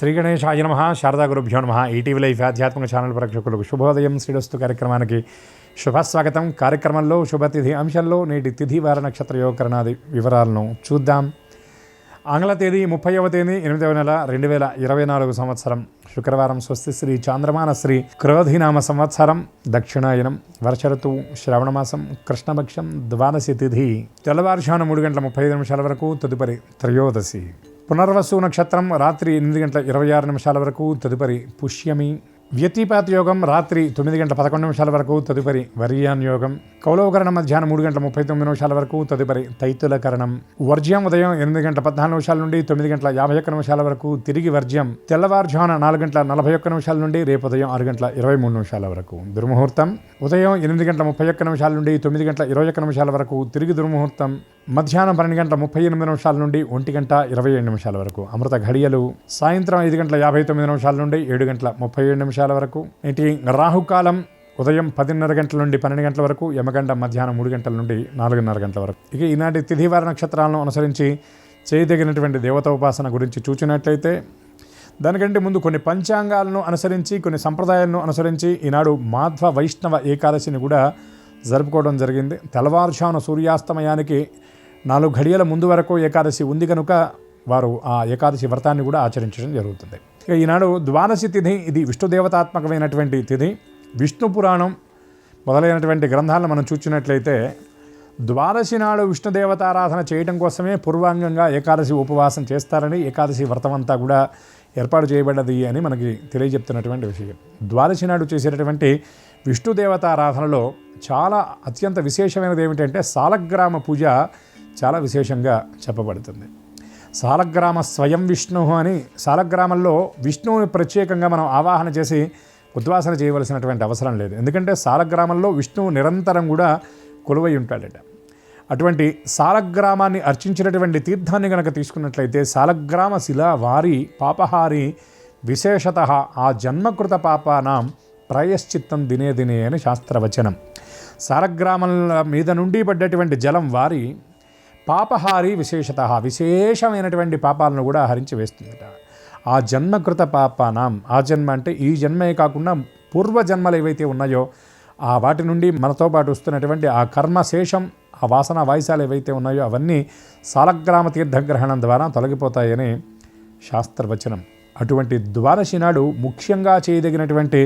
శ్రీ గణేశాయ నమః. శారదా గురుభ్యో నమః. ఈటీవీ లైఫ్ ఆధ్యాత్మిక ఛానల్ ప్రేక్షకులకు శుభోదయం. శ్రీరస్తు కార్యక్రమానికి శుభస్వాగతం. కార్యక్రమంలో శుభతిథి అంశంలో నేటి తిథి వార నక్షత్ర యోగకరణాది వివరాలను చూద్దాం. ఆంగ్ల తేదీ 30వ తేదీ 8వ నెల 2024 సంవత్సరం శుక్రవారం. స్వస్తి శ్రీ చాంద్రమాన శ్రీ క్రోధినామ సంవత్సరం దక్షిణాయనం. వర్ష ఋతువు శ్రావణమాసం కృష్ణపక్షం ద్వాదశి తిథి తెల్లవారుజామున 3:35 వరకు. తదుపరి త్రయోదశి. పునర్వసు నక్షత్రం రాత్రి 8:26 వరకు. తదుపరి పుష్యమి. వ్యతిపాత యోగం రాత్రి 9:11 వరకు. తదుపరి వర్యాన్ యోగం. కౌలవకరణం మధ్యాహ్నం 3:39 వరకు. తదుపరి తైతులకరణం. వర్జ్యం ఉదయం 8:14 నుండి 9:51 వరకు. తిరిగి వర్జ్యం తెల్లవారుజామున 4:41 నుండి రేపు ఉదయం 6:23 వరకు. దుర్ముహూర్తం ఉదయం 8:31 నుండి 9:21 వరకు. తిరిగి దుర్ముహూర్తం మధ్యాహ్నం 12:38 నుండి 1:27 వరకు. అమృత ఘడియలు సాయంత్రం 5:59 నుండి 7:37 వరకు. ఇటు రాహుకాలం ఉదయం 10:30 గంటల నుండి 12 గంటల వరకు. యమగండ మధ్యాహ్నం 3 గంటల నుండి 4:30 గంటల వరకు. ఇక ఈనాటి తిథివార నక్షత్రాలను అనుసరించి చేయదగినటువంటి దేవతోపాసన గురించి చూచినట్లయితే దానికంటే ముందు కొన్ని పంచాంగాలను అనుసరించి కొన్ని సంప్రదాయాలను అనుసరించి ఈనాడు మాధ్వ వైష్ణవ ఏకాదశిని కూడా జరుపుకోవడం జరిగింది. తెల్లవారుజామున సూర్యాస్తమయానికి 4 గడియల ముందు వరకు ఏకాదశి ఉంది కనుక వారు ఆ ఏకాదశి వ్రతాన్ని కూడా ఆచరించడం జరుగుతుంది. ఇక ఈనాడు ద్వాదశి తిథి. ఇది విష్ణుదేవతాత్మకమైనటువంటి తిథి. విష్ణు పురాణం మొదలైనటువంటి గ్రంథాలను మనం చూచినట్లయితే ద్వాదశి నాడు విష్ణుదేవతారాధన చేయడం కోసమే పూర్వాంగంగా ఏకాదశి ఉపవాసం చేస్తారని, ఏకాదశి వ్రతం అంతా కూడా ఏర్పాటు చేయబడ్డది అని మనకి తెలియజెప్తున్నటువంటి విషయం. ద్వాదశి నాడు చేసేటటువంటి విష్ణుదేవతారాధనలో చాలా అత్యంత విశేషమైనది ఏమిటంటే సాలగ్రామ పూజ చాలా విశేషంగా చెప్పబడుతుంది. సాలగ్రామ స్వయం విష్ణు అని సాలగ్రామంలో విష్ణువుని ప్రత్యేకంగా మనం ఆవాహన చేసి ఉద్వాసన చేయవలసినటువంటి అవసరం లేదు. ఎందుకంటే సాలగ్రామంలో విష్ణువు నిరంతరం కూడా కొలువై ఉంటాడట. అటువంటి సాలగ్రామాన్ని అర్చించినటువంటి తీర్థాన్ని కనుక తీసుకున్నట్లయితే సాలగ్రామ శిలా వారి పాపహారి విశేషత ఆ జన్మకృత పాపానాం ప్రాయశ్చిత్తం దినే దినే అని శాస్త్రవచనం. సాలగ్రామం మీద నుండి పడ్డటువంటి జలం వారి పాపహారి విశేషత విశేషమైనటువంటి పాపాలను కూడా హరించి వేస్తుందట. ఆ జన్మకృత పాపానాం, ఆ జన్మ అంటే ఈ జన్మే కాకుండా పూర్వజన్మలు ఏవైతే ఉన్నాయో ఆ వాటి నుండి మనతో పాటు వస్తున్నటువంటి ఆ కర్మశేషం, ఆ వాసన వాయిసాలు ఏవైతే ఉన్నాయో అవన్నీ సాలగ్రామ తీర్థగ్రహణం ద్వారా తొలగిపోతాయని శాస్త్రవచనం. అటువంటి ద్వాదశి నాడు ముఖ్యంగా చేయదగినటువంటి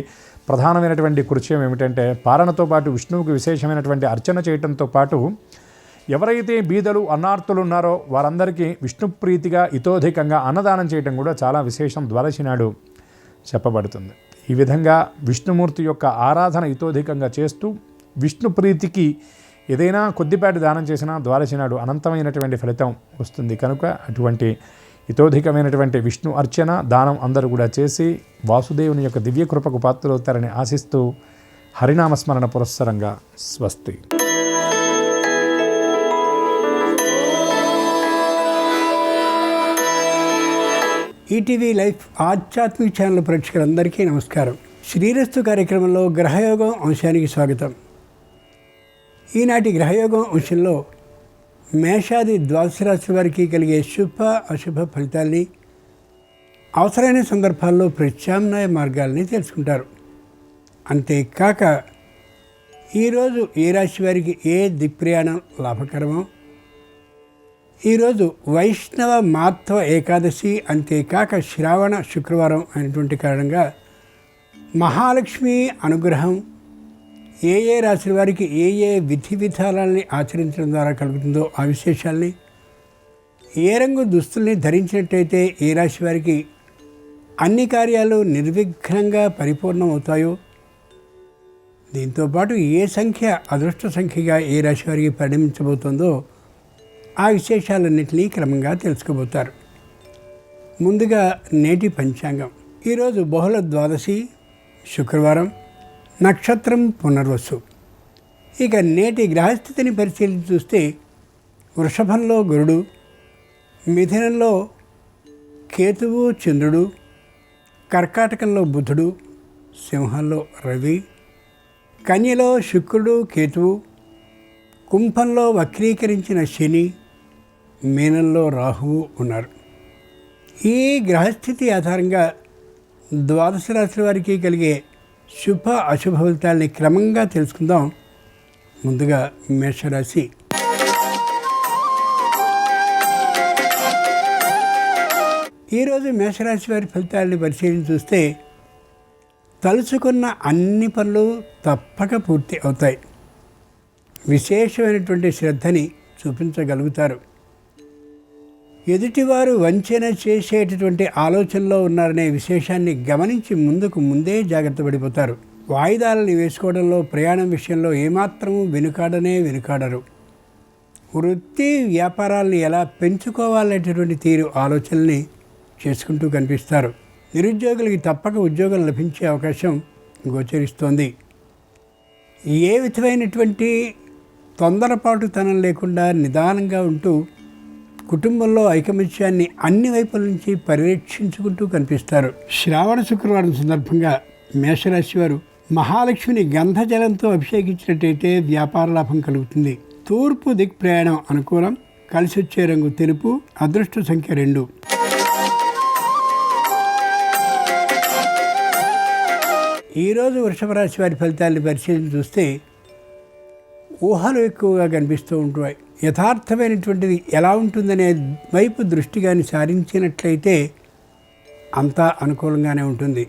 ప్రధానమైనటువంటి కృత్యం ఏమిటంటే పాలనతో పాటు విష్ణువుకి విశేషమైనటువంటి అర్చన చేయడంతో పాటు ఎవరైతే బీదలు అన్నార్తులు ఉన్నారో వారందరికీ విష్ణుప్రీతిగా ఇతోధికంగా అన్నదానం చేయడం కూడా చాలా విశేషం ద్వాదశి నాడు చెప్పబడుతుంది. ఈ విధంగా విష్ణుమూర్తి యొక్క ఆరాధన ఇతోధికంగా చేస్తూ విష్ణుప్రీతికి ఏదైనా కొద్దిపాటి దానం చేసినా ద్వాదశి నాడు అనంతమైనటువంటి ఫలితం వస్తుంది. కనుక అటువంటి ఇతోధికమైనటువంటి విష్ణు అర్చన దానం అందరూ కూడా చేసి వాసుదేవుని యొక్క దివ్య కృపకు పాత్రలవుతారని ఆశిస్తూ హరినామస్మరణ పురస్సరంగా స్వస్తి. ఈటీవీ లైఫ్ ఆధ్యాత్మిక ఛానల్ ప్రేక్షకులందరికీ నమస్కారం. శ్రీరస్తు కార్యక్రమంలో గ్రహయోగం అంశానికి స్వాగతం. ఈనాటి గ్రహయోగం అంశంలో మేషాది ద్వాదశ రాశి వారికి కలిగే శుభ అశుభ ఫలితాల్ని, అవసరమైన సందర్భాల్లో ప్రత్యామ్నాయ మార్గాల్ని తెలుసుకుంటారు. అంతేకాక ఈరోజు ఏ రాశి వారికి ఏ దిక్ప్రయాణం లాభకరమో, ఈరోజు వైష్ణవ మాధ్వ ఏకాదశి, అంతేకాక శ్రావణ శుక్రవారం అయినటువంటి కారణంగా మహాలక్ష్మి అనుగ్రహం ఏ ఏ రాశి వారికి ఏ ఏ విధి విధానాలని ఆచరించడం ద్వారా కలుగుతుందో ఆ విశేషాల్ని, ఏ రంగు దుస్తుల్ని ధరించినట్టయితే ఏ రాశి వారికి అన్ని కార్యాలు నిర్విఘ్నంగా పరిపూర్ణం అవుతాయో, దీంతోపాటు ఏ సంఖ్య అదృష్ట సంఖ్యగా ఏ రాశి వారికి పరిణమించబోతుందో ఆ విశేషాలన్నింటినీ క్రమంగా తెలుసుకోబోతారు. ముందుగా నేటి పంచాంగం. ఈరోజు బహుళ ద్వాదశి శుక్రవారం, నక్షత్రం పునర్వసు. ఇక నేటి గ్రహస్థితిని పరిశీలించి చూస్తే వృషభంలో గురుడు, మిథునంలో కేతువు చంద్రుడు, కర్కాటకంలో బుధుడు, సింహంలో రవి, కన్యలో శుక్రుడు కేతువు, కుంభంలో వక్రీకరించిన శని, మీనంలో రాహువు ఉన్నారు. ఈ గ్రహస్థితి ఆధారంగా ద్వాదశ రాశుల వారికి కలిగే శుభ అశుభ ఫలితాలని క్రమంగా తెలుసుకుందాం. ముందుగా మేషరాశి. ఈరోజు మేషరాశి వారి ఫలితాలని పరిశీలించి చూస్తే తలుచుకున్న అన్ని పనులు తప్పక పూర్తి అవుతాయి. విశేషమైనటువంటి శ్రద్ధని చూపించగలుగుతారు. ఎదుటివారు వంచన చేసేటటువంటి ఆలోచనలో ఉన్నారనే విశేషాన్ని గమనించి ముందే జాగ్రత్త పడిపోతారు. వాయిదాలని వేసుకోవడంలో, ప్రయాణం విషయంలో ఏమాత్రము వెనుకాడరు. వృత్తి వ్యాపారాలని ఎలా పెంచుకోవాలనేటటువంటి తీరు ఆలోచనల్ని చేసుకుంటూ కనిపిస్తారు. నిరుద్యోగులకి తప్పక ఉద్యోగం లభించే అవకాశం గోచరిస్తోంది. ఏ విధమైనటువంటి తొందరపాటుతనం లేకుండా నిదానంగా ఉంటూ కుటుంబంలో ఐకమత్యాన్ని అన్ని వైపుల నుంచి పరిరక్షించుకుంటూ కనిపిస్తారు. శ్రావణ శుక్రవారం సందర్భంగా మేషరాశి వారు మహాలక్ష్మిని గంధజలంతో అభిషేకించినట్టయితే వ్యాపార లాభం కలుగుతుంది. తూర్పు దిక్ ప్రయాణం అనుకూలం. కలిసి వచ్చే రంగు తెలుపు. అదృష్ట సంఖ్య 2. ఈరోజు వృషభ రాశి వారి ఫలితాలను పరిశీలించి చూస్తే ఊహలు ఎక్కువగా కనిపిస్తూ ఉంటాయి. యథార్థమైనటువంటిది ఎలా ఉంటుందనే వైపు దృష్టి కానీ సారించినట్లయితే అంతా అనుకూలంగానే ఉంటుంది.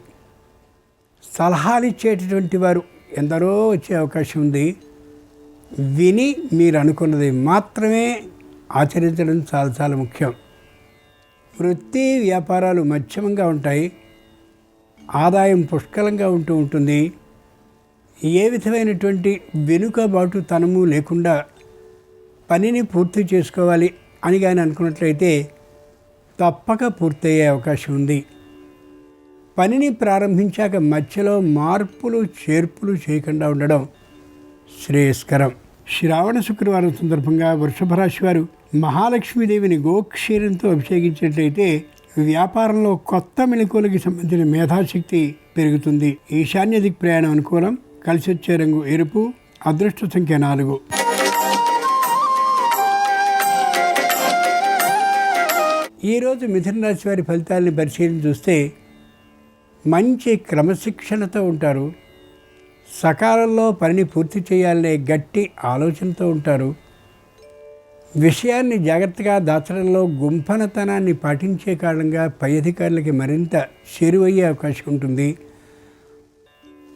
సలహాలు ఇచ్చేటటువంటి వారు ఎందరో వచ్చే అవకాశం ఉంది. విని మీరు అనుకున్నది మాత్రమే ఆచరించడం చాలా చాలా ముఖ్యం. వృత్తి వ్యాపారాలు మధ్యమంగా ఉంటాయి. ఆదాయం పుష్కలంగా ఉంటుంది. ఏ విధమైనటువంటి వెనుకబాటుతనము లేకుండా పనిని పూర్తి చేసుకోవాలి అని కానీ అనుకున్నట్లయితే తప్పక పూర్తయ్యే అవకాశం ఉంది. పనిని ప్రారంభించాక మధ్యలో మార్పులు చేర్పులు చేయకుండా ఉండడం శ్రేయస్కరం. శ్రావణ శుక్రవారం సందర్భంగా వృషభ రాశి వారు మహాలక్ష్మీదేవిని గోక్షీరంతో అభిషేకించినట్లయితే వ్యాపారంలో కొత్త మెళకువలకి సంబంధించిన మేధాశక్తి పెరుగుతుంది. ఈశాన్య దిక్ ప్రయాణం అనుకూలం. కలిసి వచ్చే రంగు ఎరుపు. అదృష్ట సంఖ్య 4. ఈరోజు మిథున రాశి వారి ఫలితాలని పరిశీలించి చూస్తే మంచి క్రమశిక్షణతో ఉంటారు. సకాలంలో పనిని పూర్తి చేయాలనే గట్టి ఆలోచనతో ఉంటారు. విషయాన్ని జాగ్రత్తగా దాచడంలో గుంఫనతనాన్ని పాటించే కారణంగా పై అధికారులకి మరింత చేరువయ్యే అవకాశం ఉంటుంది.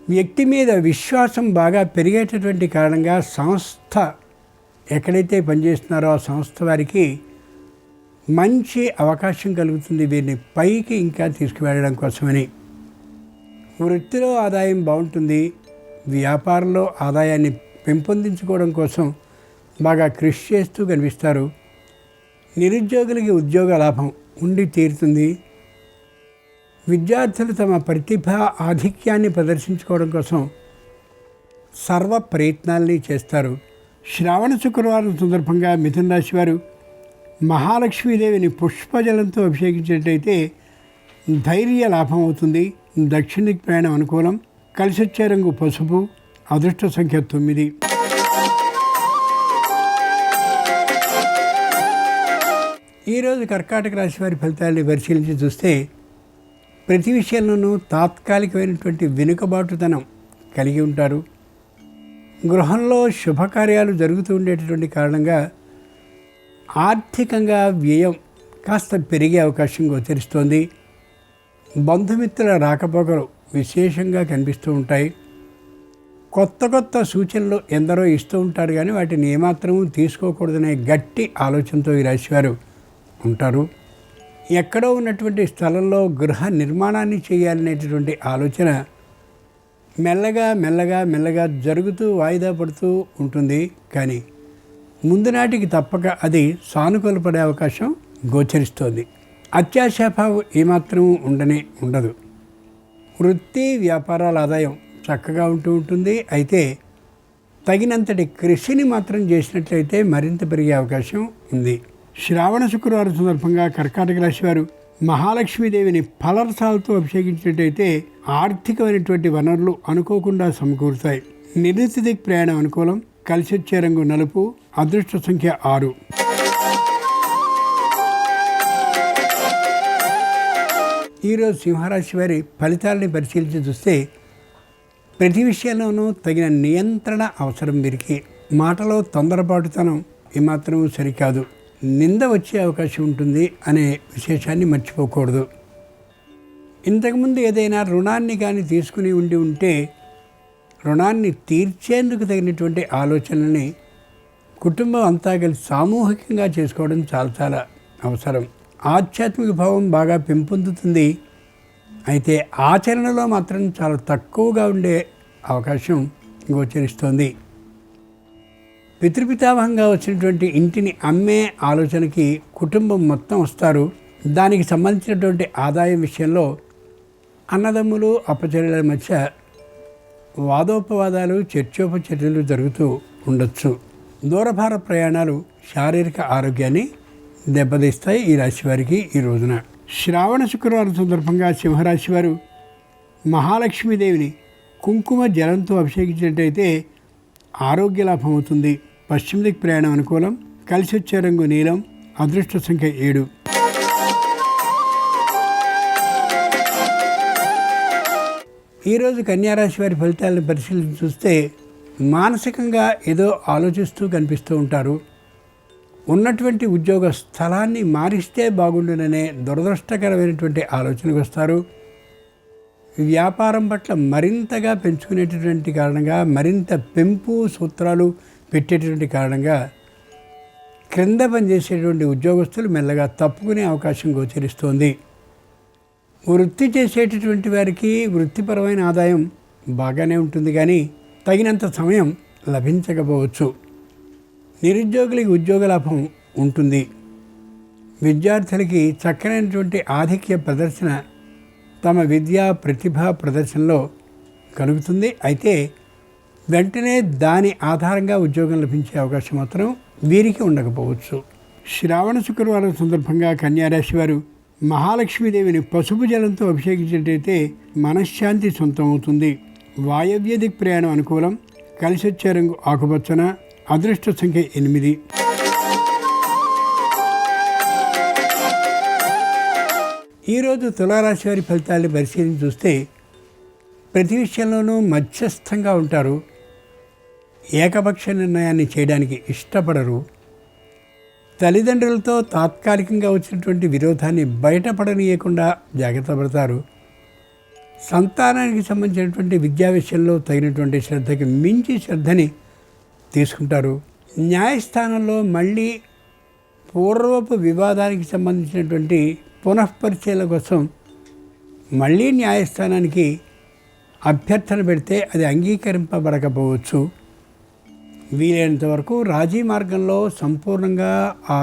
వ్యక్తి మీద విశ్వాసం బాగా పెరిగేటటువంటి కారణంగా సంస్థ ఎక్కడైతే పనిచేస్తున్నారో ఆ సంస్థ వారికి మంచి అవకాశం కలుగుతుంది. వీరిని పైకి ఇంకా తీసుకువెళ్ళడం కోసమని. వృత్తిలో ఆదాయం బాగుంటుంది. వ్యాపారంలో ఆదాయాన్ని పెంపొందించుకోవడం కోసం బాగా కృషి చేస్తూ కనిపిస్తారు. నిరుద్యోగులకి ఉద్యోగ లాభం ఉండి తీరుతుంది. విద్యార్థులు తమ ప్రతిభ ఆధిక్యాన్ని ప్రదర్శించుకోవడం కోసం సర్వ ప్రయత్నాల్ని చేస్తారు. శ్రావణ శుక్రవారం సందర్భంగా మిథున రాశి వారు మహాలక్ష్మీదేవిని పుష్పజలంతో అభిషేకించినట్లయితే ధైర్య లాభం అవుతుంది. దక్షిణ దిక్ ప్రయాణం అనుకూలం. కలిసి వచ్చే రంగు పసుపు. అదృష్ట సంఖ్య 9. ఈరోజు కర్కాటక రాశి వారి ఫలితాన్ని పరిశీలించి చూస్తే ప్రతి విషయంలోనూ తాత్కాలికమైనటువంటి వెనుకబాటుతనం కలిగి ఉంటారు. గృహంలో శుభకార్యాలు జరుగుతూ ఉండేటటువంటి కారణంగా ఆర్థికంగా వ్యయం కాస్త పెరిగే అవకాశం గోచరిస్తోంది. బంధుమిత్రుల రాకపోకలు విశేషంగా కనిపిస్తూ ఉంటాయి. కొత్త సూచనలు ఎందరో ఇస్తూ ఉంటారు, కానీ వాటిని ఏమాత్రమూ తీసుకోకూడదనే గట్టి ఆలోచనతో ఈ రాశివారు ఉంటారు. ఎక్కడో ఉన్నటువంటి స్థలంలో గృహ నిర్మాణాన్ని చేయాలనేటటువంటి ఆలోచన మెల్లగా జరుగుతూ వాయిదా పడుతూ ఉంటుంది. కానీ ముందు నాటికి తప్పక అది సానుకూలపడే అవకాశం గోచరిస్తోంది. అత్యాశాభావం ఏమాత్రం ఉండదు. వృత్తి వ్యాపారాల ఆదాయం చక్కగా ఉంటుంది. అయితే తగినంతటి కృషిని మాత్రం చేసినట్లయితే మరింత పెరిగే అవకాశం ఉంది. శ్రావణ శుక్రవారం సందర్భంగా కర్కాటక రాశి వారు మహాలక్ష్మీదేవిని ఫలరసాలతో అభిషేకించినట్టయితే ఆర్థికమైనటువంటి వనరులు అనుకోకుండా సమకూరుతాయి. నిర్ణీత దిక్ ప్రయాణం అనుకూలం. కలిసి వచ్చే రంగు నలుపు. అదృష్ట సంఖ్య 6. ఈరోజు సింహరాశి వారి ఫలితాలని పరిశీలించి చూస్తే ప్రతి విషయంలోనూ తగిన నియంత్రణ అవసరం వీరికి. మాటలో తొందరపాటుతనం ఏమాత్రం సరికాదు. నింద వచ్చే అవకాశం ఉంటుంది అనే విశేషాన్ని మర్చిపోకూడదు. ఇంతకుముందు ఏదైనా రుణాన్ని కానీ తీసుకుని ఉంటే రుణాన్ని తీర్చేందుకు తగినటువంటి ఆలోచనల్ని కుటుంబం అంతా కలిసి సామూహికంగా చేసుకోవడం చాలా అవసరం. ఆధ్యాత్మిక భావం బాగా పెంపొందుతుంది. అయితే ఆచరణలో మాత్రం చాలా తక్కువగా ఉండే అవకాశం గోచరిస్తోంది. పితృపితామహంగా వచ్చినటువంటి ఇంటిని అమ్మే ఆలోచనకి కుటుంబం మొత్తం వస్తారు. దానికి సంబంధించినటువంటి ఆదాయం విషయంలో అన్నదమ్ములు అప్పచెల్లెల మధ్య వాదోపవాదాలు చర్చోపచర్చలు జరుగుతూ ఉండొచ్చు. దూరభార ప్రయాణాలు శారీరక ఆరోగ్యాన్ని దెబ్బతీస్తాయి ఈ రాశి వారికి ఈ రోజున. శ్రావణ శుక్రవారం సందర్భంగా సింహరాశి వారు మహాలక్ష్మీదేవిని కుంకుమ జలంతో అభిషేకించినట్టయితే ఆరోగ్య లాభం అవుతుంది. పశ్చిమ దిక్కు ప్రయాణం అనుకూలం. కలిసి వచ్చే రంగు నీలం. అదృష్ట సంఖ్య 7. ఈరోజు కన్యారాశి వారి ఫలితాలను పరిశీలించి చూస్తే మానసికంగా ఏదో ఆలోచిస్తూ కనిపిస్తూ ఉంటారు. ఉన్నటువంటి ఉద్యోగ స్థలాన్ని మారిస్తే బాగుండుననే దురదృష్టకరమైనటువంటి ఆలోచనకు వస్తారు. వ్యాపారం పట్ల మరింతగా పెంచుకునేటటువంటి కారణంగా, మరింత పెంపు సూత్రాలు పెట్టేటటువంటి కారణంగా క్రింద పనిచేసేటువంటి ఉద్యోగస్తులు మెల్లగా తప్పుకునే అవకాశం గోచరిస్తోంది. వృత్తి చేసేటటువంటి వారికి వృత్తిపరమైన ఆదాయం బాగానే ఉంటుంది, కానీ తగినంత సమయం లభించకపోవచ్చు. నిరుద్యోగులకి ఉద్యోగ లాభం ఉంటుంది. విద్యార్థులకి చక్కనైనటువంటి ఆధిక్య ప్రదర్శన తమ విద్యా ప్రతిభా ప్రదర్శనలో కలుగుతుంది. అయితే వెంటనే దాని ఆధారంగా ఉద్యోగం లభించే అవకాశం మాత్రం వీరికి ఉండకపోవచ్చు. శ్రావణ శుక్రవారం సందర్భంగా కన్యారాశి వారు మహాలక్ష్మీదేవిని పసుపు జలంతో అభిషేకించినట్టయితే మనశ్శాంతి సొంతమవుతుంది. వాయవ్య దిక్ ప్రయాణం అనుకూలం. కలిసి వచ్చే రంగు ఆకుపచ్చన. అదృష్ట సంఖ్య 8. ఈరోజు తులారాశి వారి ఫలితాలను పరిశీలించి చూస్తే ప్రతి విషయంలోనూ మధ్యస్థంగా ఉంటారు. ఏకపక్ష నిర్ణయాన్ని చేయడానికి ఇష్టపడరు. తల్లిదండ్రులతో తాత్కాలికంగా వచ్చినటువంటి విరోధాన్ని బయటపడనీయకుండా జాగ్రత్త పడతారు. సంతానానికి సంబంధించినటువంటి విద్యా విషయంలో తగినటువంటి శ్రద్ధకి మించి శ్రద్ధని తీసుకుంటారు. న్యాయస్థానంలో మళ్ళీ పూర్వపు వివాదానికి సంబంధించినటువంటి పునఃపరిచయాల కోసం మళ్ళీ న్యాయస్థానానికి అభ్యర్థన పెడితే అది అంగీకరింపబడకపోవచ్చు. వీలైనంత వరకు రాజీ మార్గంలో సంపూర్ణంగా ఆ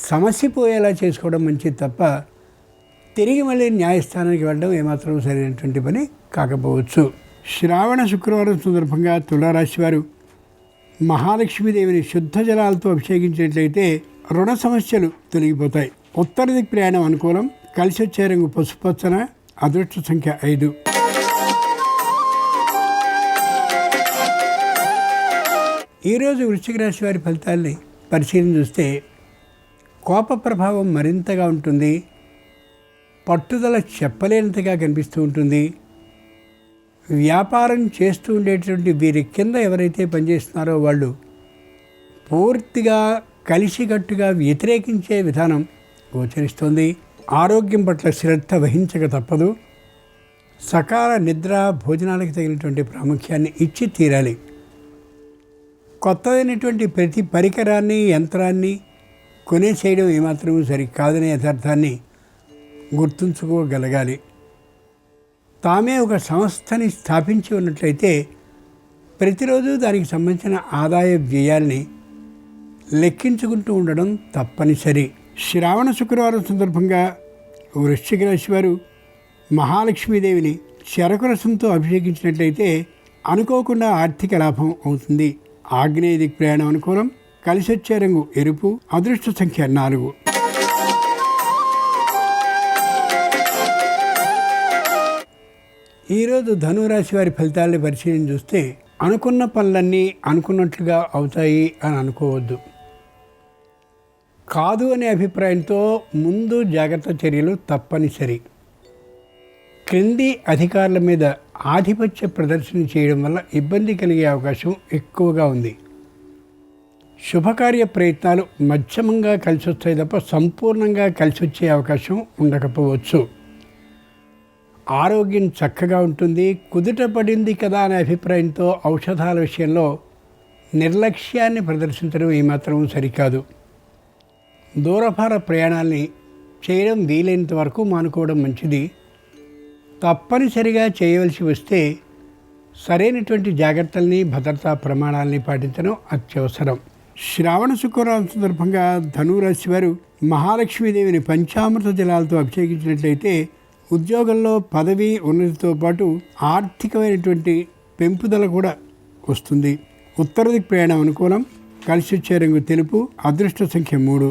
సమసిపోయేలా చేసుకోవడం మంచిది తప్ప తిరిగి మళ్ళీ న్యాయస్థానానికి వెళ్ళడం ఏమాత్రం సరైనటువంటి పని కాకపోవచ్చు. శ్రావణ శుక్రవారం సందర్భంగా తులారాశి వారు మహాలక్ష్మీదేవిని శుద్ధ జలాలతో అభిషేకించినట్లయితే రుణ సమస్యలు తొలగిపోతాయి. ఉత్తర దిక్ ప్రయాణం అనుకూలం. కలిసి వచ్చే రంగు పసుపచ్చన. అదృష్ట సంఖ్య 5. ఈరోజు వృశ్చిక రాశి వారి ఫలితాల్ని పరిశీలన చూస్తే కోప ప్రభావం మరింతగా ఉంటుంది. పట్టుదల చెప్పలేనంతగా కనిపిస్తూ ఉంటుంది. వ్యాపారం చేస్తూ ఉండేటువంటి వీరి కింద ఎవరైతే పనిచేస్తున్నారో వాళ్ళు పూర్తిగా కలిసికట్టుగా వ్యతిరేకించే విధానం గోచరిస్తుంది. ఆరోగ్యం పట్ల శ్రద్ధ వహించక తప్పదు. సకాల నిద్ర భోజనాలకు తగినటువంటి ప్రాముఖ్యాన్ని ఇచ్చి తీరాలి. కొత్తదైనటువంటి ప్రతి పరికరాన్ని యంత్రాన్ని కొనేసేయడం ఏమాత్రం సరికాదనే యథార్థాన్ని గుర్తుంచుకోగలగాలి. తామే ఒక సంస్థని స్థాపించి ఉన్నట్లయితే ప్రతిరోజు దానికి సంబంధించిన ఆదాయ వ్యయాల్ని లెక్కించుకుంటూ ఉండడం తప్పనిసరి. శ్రావణ శుక్రవారం సందర్భంగా వృశ్చిక రాశి వారు మహాలక్ష్మీదేవిని చెరకు రసంతో అభిషేకించినట్లయితే అనుకోకుండా ఆర్థిక లాభం అవుతుంది. ఆగ్నేయ దిక్ ప్రయాణం అనుకూలం. కలిసి వచ్చే రంగు ఎరుపు. అదృష్ట సంఖ్య 4. ఈరోజు ధనురాశి వారి ఫలితాలను పరిశీలన చూస్తే అనుకున్న పనులన్నీ అనుకున్నట్లుగా అవుతాయి అని అనుకోవద్దు. కాదు అనే అభిప్రాయంతో ముందు జాగ్రత్త చర్యలు తప్పనిసరి. క్రింది అధికారుల మీద ఆధిపత్య ప్రదర్శన చేయడం వల్ల ఇబ్బంది కలిగే అవకాశం ఎక్కువగా ఉంది. శుభకార్య ప్రయత్నాలు మధ్యమంగా కలిసి వస్తాయి తప్ప సంపూర్ణంగా కలిసి వచ్చే అవకాశం ఉండకపోవచ్చు. ఆరోగ్యం చక్కగా ఉంటుంది. కుదుట పడింది కదా అనే అభిప్రాయంతో ఔషధాల విషయంలో నిర్లక్ష్యాన్ని ప్రదర్శించడం ఏమాత్రం సరికాదు. దూరభార ప్రయాణాల్ని చేయడం వీలైనంత వరకు మానుకోవడం మంచిది. తప్పనిసరిగా చేయవలసి వస్తే సరైనటువంటి జాగ్రత్తల్ని, భద్రతా ప్రమాణాలని పాటించడం అత్యవసరం. శ్రావణ శుక్రవారం సందర్భంగా ధనురాశి వారు మహాలక్ష్మీదేవిని పంచామృత జలాలతో అభిషేకించినట్లయితే ఉద్యోగంలో పదవి ఉన్నతితో పాటు ఆర్థికమైనటువంటి పెంపుదల కూడా వస్తుంది. ఉత్తర దిక్కు ప్రయాణం అనుకూలం. కలిసి వచ్చే రంగు తెలుపు. అదృష్ట సంఖ్య 3.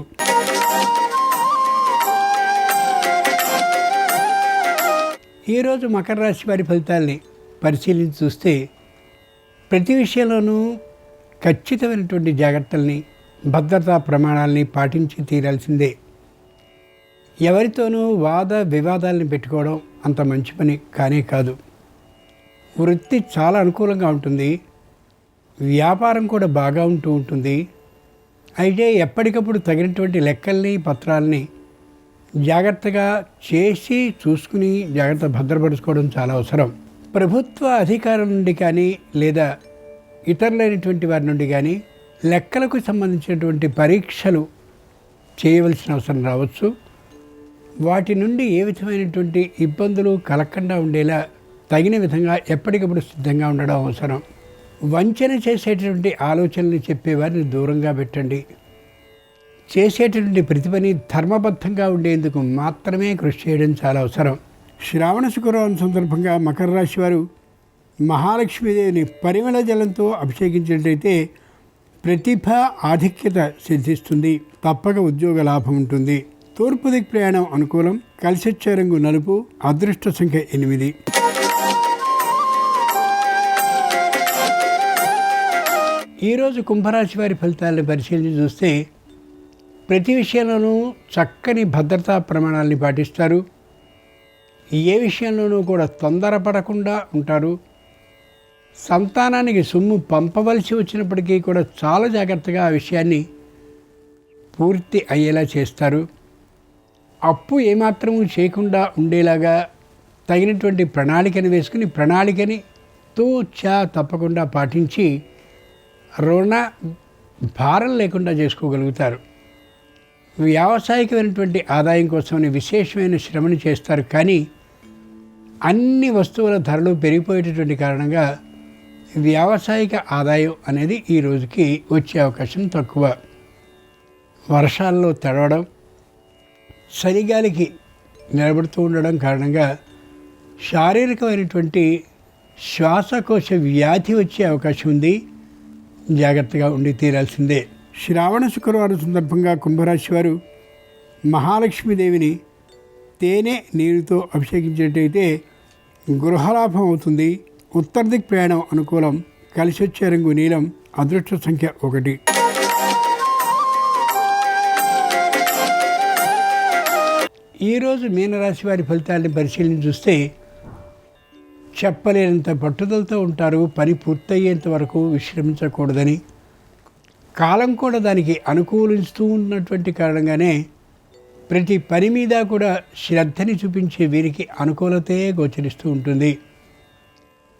ఈరోజు మకర రాశి వారి ఫలితాల్ని పరిశీలించి చూస్తే ప్రతి విషయంలోనూ ఖచ్చితమైనటువంటి జాగ్రత్తల్ని, భద్రతా ప్రమాణాలని పాటించి తీరాల్సిందే. ఎవరితోనూ వాద వివాదాలని పెట్టుకోవడం అంత మంచి పని కానే కాదు. వృత్తి చాలా అనుకూలంగా ఉంటుంది. వ్యాపారం కూడా బాగా ఉంటుంది. అయితే ఎప్పటికప్పుడు తగినటువంటి లెక్కల్ని, పత్రాలని జాగ్రత్తగా చేసి చూసుకుని జాగ్రత్త భద్రపరుచుకోవడం చాలా అవసరం. ప్రభుత్వ అధికారుల నుండి కానీ లేదా ఇతరులైనటువంటి వారి నుండి కానీ లెక్కలకు సంబంధించినటువంటి పరీక్షలు చేయవలసిన అవసరం రావచ్చు. వాటి నుండి ఏ విధమైనటువంటి ఇబ్బందులు కలగకుండా ఉండేలా తగిన విధంగా ఎప్పటికప్పుడు సిద్ధంగా ఉండడం అవసరం. వంచన చేసేటటువంటి ఆలోచనలు చెప్పేవారిని దూరంగా పెట్టండి. చేసేటటువంటి ప్రతిపని ధర్మబద్ధంగా ఉండేందుకు మాత్రమే కృషి చేయడం చాలా అవసరం. శ్రావణ శుక్రవారం సందర్భంగా మకర రాశి వారు మహాలక్ష్మీదేవిని పరిమళ జలంతో అభిషేకించినట్లయితే ప్రతిభ, ఆధిక్యత సిద్ధిస్తుంది. తప్పక ఉద్యోగ లాభం ఉంటుంది. తూర్పు దిక్కు ప్రయాణం అనుకూలం. కలిసొచ్చే రంగు నలుపు. అదృష్ట సంఖ్య 8. ఈరోజు కుంభరాశి వారి ఫలితాలను పరిశీలించి చూస్తే ప్రతి విషయంలోనూ చక్కని భద్రతా ప్రమాణాలని పాటిస్తారు. ఏ విషయంలోనూ కూడా తొందరపడకుండా ఉంటారు. సంతానానికి సొమ్ము పంపవలసి వచ్చినప్పటికీ కూడా చాలా జాగ్రత్తగా ఆ విషయాన్ని పూర్తి అయ్యేలా చేస్తారు. అప్పు ఏమాత్రము చేయకుండా ఉండేలాగా తగినటువంటి ప్రణాళికను వేసుకుని ప్రణాళికని తూచా తప్పకుండా పాటించి రుణ భారం లేకుండా చేసుకోగలుగుతారు. వ్యావసాయికమైనటువంటి ఆదాయం కోసమని విశేషమైన శ్రమను చేస్తారు. కానీ అన్ని వస్తువుల ధరలు పెరిగిపోయేటటువంటి కారణంగా వ్యావసాయిక ఆదాయం అనేది ఈ రోజుకి వచ్చే అవకాశం తక్కువ. వర్షాల్లో తడవడం, చలిగాలికి నిలబడుతూ ఉండడం కారణంగా శారీరకమైనటువంటి శ్వాసకోశ వ్యాధి వచ్చే అవకాశం ఉంది. జాగ్రత్తగా ఉండి తీరాల్సిందే. శ్రావణ శుక్రవారం సందర్భంగా కుంభరాశి వారు మహాలక్ష్మీదేవిని తేనె నీరుతో అభిషేకించినట్టయితే గృహలాభం అవుతుంది. ఉత్తర దిక్కు ప్రయాణం అనుకూలం. కలిసి వచ్చే రంగు నీలం. అదృష్ట సంఖ్య 1. ఈరోజు మీనరాశి వారి ఫలితాలను పరిశీలించి చూస్తే చెప్పలేనంత పట్టుదలతో ఉంటారు. పని పూర్తయ్యేంత వరకు విశ్రమించకూడదని, కాలం కూడా దానికి అనుకూలిస్తూ ఉన్నటువంటి కారణంగానే ప్రతి పని మీద కూడా శ్రద్ధని చూపించే వీరికి అనుకూలతే గోచరిస్తూ ఉంటుంది.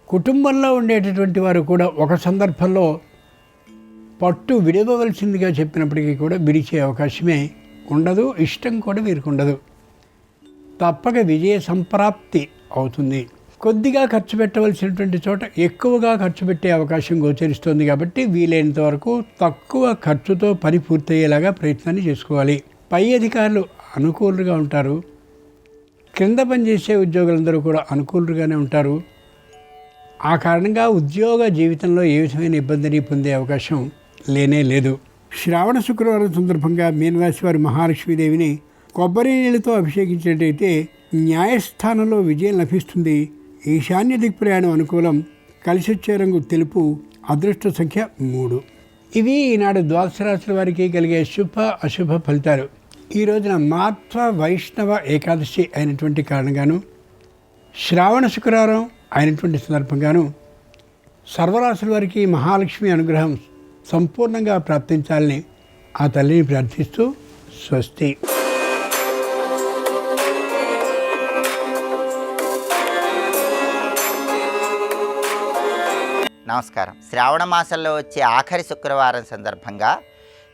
కుటుంబంలో ఉండేటటువంటి వారు కూడా ఒక సందర్భంలో పట్టు విడవవలసిందిగా చెప్పినప్పటికీ కూడా విడిచే అవకాశమే ఉండదు. ఇష్టం కూడా వీరికి ఉండదు. తప్పక విజయ సంప్రాప్తి అవుతుంది. కొద్దిగా ఖర్చు పెట్టవలసినటువంటి చోట ఎక్కువగా ఖర్చు పెట్టే అవకాశం గోచరిస్తుంది. కాబట్టి వీలైనంత వరకు తక్కువ ఖర్చుతో పని పూర్తయ్యేలాగా ప్రయత్నాన్ని చేసుకోవాలి. పై అధికారులు అనుకూలుగా ఉంటారు. క్రింద పనిచేసే ఉద్యోగులందరూ కూడా అనుకూలుగానే ఉంటారు. ఆ కారణంగా ఉద్యోగ జీవితంలో ఏ విధమైన ఇబ్బందిని పొందే అవకాశం లేనే లేదు. శ్రావణ శుక్రవారం సందర్భంగా మీనరాశి వారి మహాలక్ష్మీదేవిని కొబ్బరి నీళ్ళతో అభిషేకించినట్టయితే న్యాయస్థానంలో విజయం లభిస్తుంది. ఈశాన్య దిక్కు ప్రయాణం అనుకూలం. కలిసొచ్చే రంగు తెలుపు. అదృష్ట సంఖ్య 3. ఇవి ఈనాడు ద్వాదశ రాశుల వారికి కలిగే శుభ అశుభ ఫలితాలు. ఈ రోజున మాధ్వ వైష్ణవ ఏకాదశి అయినటువంటి కారణంగాను, శ్రావణ శుక్రవారం అయినటువంటి సందర్భంగాను సర్వరాశుల వారికి మహాలక్ష్మి అనుగ్రహం సంపూర్ణంగా ప్రాప్తించాలని ఆ తల్లిని ప్రార్థిస్తూ స్వస్తి. నమస్కారం. శ్రావణ మాసంలో వచ్చే ఆఖరి శుక్రవారం సందర్భంగా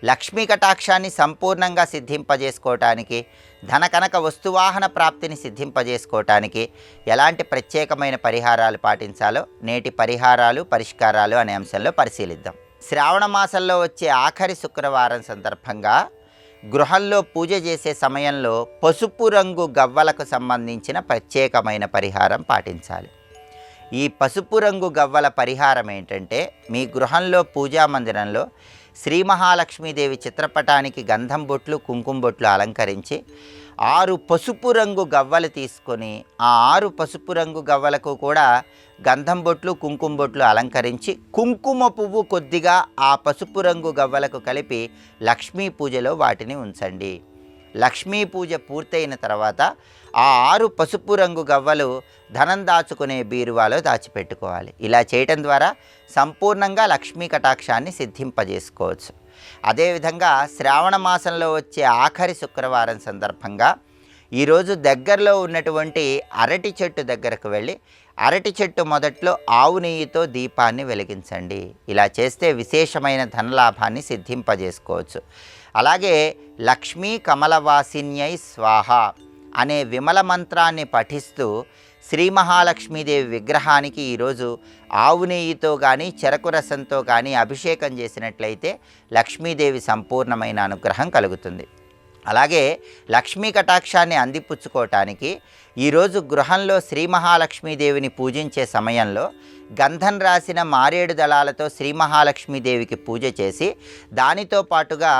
లక్ష్మీ కటాక్షాన్ని సంపూర్ణంగా సిద్ధింపజేసుకోవటానికి, ధన కనక వస్తువాహన ప్రాప్తిని సిద్ధింపజేసుకోవటానికి ఎలాంటి ప్రత్యేకమైన పరిహారాలు పాటించాలో నేటి పరిహారాలు పరిష్కారాలు అనే అంశంలో పరిశీలిద్దాం. శ్రావణ మాసంలో వచ్చే ఆఖరి శుక్రవారం సందర్భంగా గృహంలో పూజ చేసే సమయంలో పసుపు రంగు గవ్వలకు సంబంధించిన ప్రత్యేకమైన పరిహారం పాటించాలి. ఈ పసుపు రంగు గవ్వల పరిహారం ఏంటంటే, మీ గృహంలో పూజా మందిరంలో శ్రీ మహాలక్ష్మీదేవి చిత్రపటానికి గంధం బొట్లు కుంకుమ బొట్లు అలంకరించి 6 పసుపు రంగు గవ్వలు తీసుకొని ఆ 6 పసుపు రంగు గవ్వలకు కూడా గంధం బొట్లు కుంకుమ బొట్లు అలంకరించి కుంకుమ పువ్వు కొద్దిగా ఆ పసుపు రంగు గవ్వలకు కలిపి లక్ష్మీ పూజలో వాటిని ఉంచండి. లక్ష్మీ పూజ పూర్తయిన తర్వాత ఆ 6 పసుపు రంగు గవ్వలు ధనం దాచుకునే బీరువాలో దాచిపెట్టుకోవాలి. ఇలా చేయటం ద్వారా సంపూర్ణంగా లక్ష్మీ కటాక్షాన్ని సిద్ధింపజేసుకోవచ్చు. అదేవిధంగా శ్రావణ మాసంలో వచ్చే ఆఖరి శుక్రవారం సందర్భంగా ఈరోజు దగ్గరలో ఉన్నటువంటి అరటి చెట్టు దగ్గరకు వెళ్ళి అరటి చెట్టు మొదట్లో ఆవు నెయ్యితో దీపాన్ని వెలిగించండి. ఇలా చేస్తే విశేషమైన ధనలాభాన్ని సిద్ధింపజేసుకోవచ్చు. అలాగే లక్ష్మీ కమలవాసిన్యై స్వాహ అనే విమల మంత్రాన్ని పఠిస్తూ శ్రీ మహాలక్ష్మీదేవి విగ్రహానికి ఈరోజు ఆవు నెయ్యితో కానీ చెరకు రసంతో కానీ అభిషేకం చేసినట్లయితే లక్ష్మీదేవి సంపూర్ణమైన అనుగ్రహం కలుగుతుంది. అలాగే లక్ష్మీ కటాక్షాన్ని అందిపుచ్చుకోవటానికి ఈరోజు గృహంలో శ్రీ మహాలక్ష్మీదేవిని పూజించే సమయంలో గంధం రాసిన మారేడు దళాలతో శ్రీ మహాలక్ష్మీదేవికి పూజ చేసి దానితో పాటుగా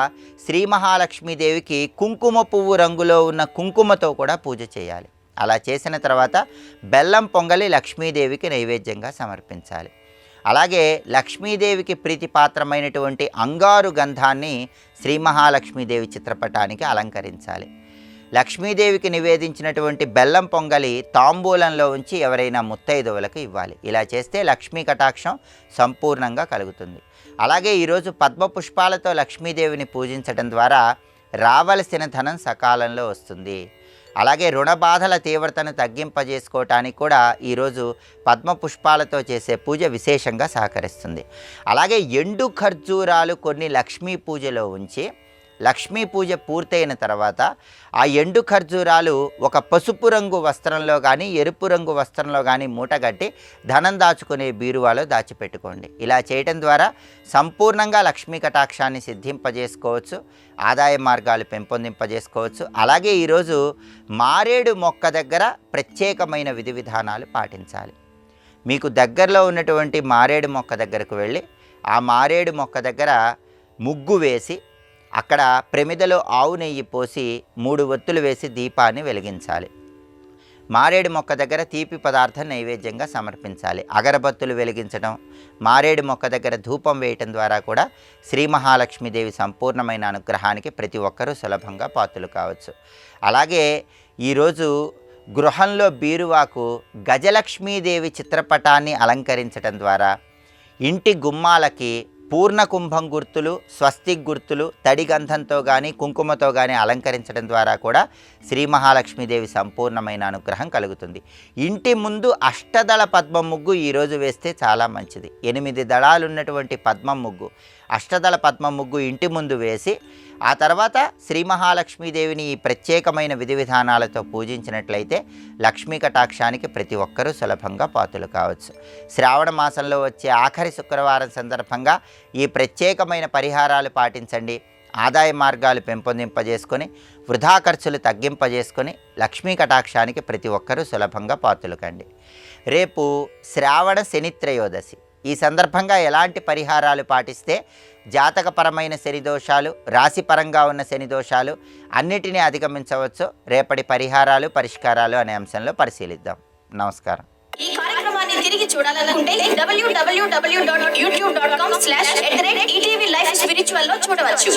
శ్రీ మహాలక్ష్మీదేవికి కుంకుమ పువ్వు రంగులో ఉన్న కుంకుమతో కూడా పూజ చేయాలి. అలా చేసిన తర్వాత బెల్లం పొంగలి లక్ష్మీదేవికి నైవేద్యంగా సమర్పించాలి. అలాగే లక్ష్మీదేవికి ప్రీతిపాత్రమైనటువంటి అంగారు గంధాన్ని శ్రీ మహాలక్ష్మీదేవి చిత్రపటానికి అలంకరించాలి. లక్ష్మీదేవికి నివేదించినటువంటి బెల్లం పొంగలి తాంబూలంలో ఉంచి ఎవరైనా ముత్తైదువులకు ఇవ్వాలి. ఇలా చేస్తే లక్ష్మీ కటాక్షం సంపూర్ణంగా కలుగుతుంది. అలాగే ఈరోజు పద్మ పుష్పాలతో లక్ష్మీదేవిని పూజించడం ద్వారా రావలసిన ధనం సకాలంలో వస్తుంది. అలాగే రుణ బాధల తీవ్రతను తగ్గింపజేసుకోవటానికి కూడా ఈరోజు పద్మ పుష్పాలతో చేసే పూజ విశేషంగా సహకరిస్తుంది. అలాగే ఎండు ఖర్జూరాలు కొన్ని లక్ష్మీ పూజలో ఉంచి లక్ష్మీ పూజ పూర్తయిన తర్వాత ఆ ఎండు ఖర్జూరాలు ఒక పసుపు రంగు వస్త్రంలో కానీ ఎరుపు రంగు వస్త్రంలో కానీ మూటగట్టి ధనం దాచుకునే బీరువాలో దాచిపెట్టుకోండి. ఇలా చేయటం ద్వారా సంపూర్ణంగా లక్ష్మీ కటాక్షాన్ని సిద్ధింపజేసుకోవచ్చు, ఆదాయ మార్గాలు పెంపొందింపజేసుకోవచ్చు. అలాగే ఈరోజు మారేడు మొక్క దగ్గర ప్రత్యేకమైన విధి విధానాలు పాటించాలి. మీకు దగ్గరలో ఉన్నటువంటి మారేడు మొక్క దగ్గరకు వెళ్ళి ఆ మారేడు మొక్క దగ్గర ముగ్గు వేసి అక్కడ ప్రమిదలో ఆవు నెయ్యి పోసి 3 ఒత్తులు వేసి దీపాన్ని వెలిగించాలి. మారేడు మొక్క దగ్గర తీపి పదార్థం నైవేద్యంగా సమర్పించాలి. అగరబత్తులు వెలిగించడం, మారేడు మొక్క దగ్గర ధూపం వేయటం ద్వారా కూడా శ్రీ మహాలక్ష్మీదేవి సంపూర్ణమైన అనుగ్రహానికి ప్రతి ఒక్కరూ సులభంగా పాత్రలు కావచ్చు. అలాగే ఈరోజు గృహంలో బీరువాకు గజలక్ష్మీదేవి చిత్రపటాన్ని అలంకరించడం ద్వారా ఇంటి గుమ్మాలకి పూర్ణ కుంభం గుర్తులు, స్వస్తిక్ గుర్తులు తడి గంధంతో కానీ కుంకుమతో కానీ అలంకరించడం ద్వారా కూడా శ్రీ మహాలక్ష్మీదేవి సంపూర్ణమైన అనుగ్రహం కలుగుతుంది. ఇంటి ముందు అష్టదళ పద్మం ముగ్గు ఈరోజు వేస్తే చాలా మంచిది. 8 దళాలు ఉన్నటువంటి పద్మం ముగ్గు, అష్టదళ పద్మం ముగ్గు ఇంటి ముందు వేసి ఆ తర్వాత శ్రీ మహాలక్ష్మీదేవిని ఈ ప్రత్యేకమైన విధి విధానాలతో పూజించినట్లయితే లక్ష్మీ కటాక్షానికి ప్రతి ఒక్కరూ సులభంగా పాత్రలు కావచ్చు. శ్రావణ మాసంలో వచ్చే ఆఖరి శుక్రవారం సందర్భంగా ఈ ప్రత్యేకమైన పరిహారాలు పాటించండి. ఆదాయ మార్గాలు పెంపొందింపజేసుకొని వృధా ఖర్చులు తగ్గింపజేసుకొని లక్ష్మీ కటాక్షానికి ప్రతి ఒక్కరూ సులభంగా పాత్రలు కండి. రేపు శ్రావణ శని త్రయోదశి. ఈ సందర్భంగా ఎలాంటి పరిహారాలు పాటిస్తే జాతకపరమైన శని దోషాలు, రాశిపరంగా ఉన్న శని దోషాలు అన్నిటినీ అధిగమించవచ్చు, రేపటి పరిహారాలు పరిష్కారాలు అనే అంశంలో పరిశీలిద్దాం. నమస్కారం. ఈ కార్యక్రమాన్ని తిరిగి చూడాలనుకుంటే www.youtube.com/ETV Life Spiritual లో చూడవచ్చు.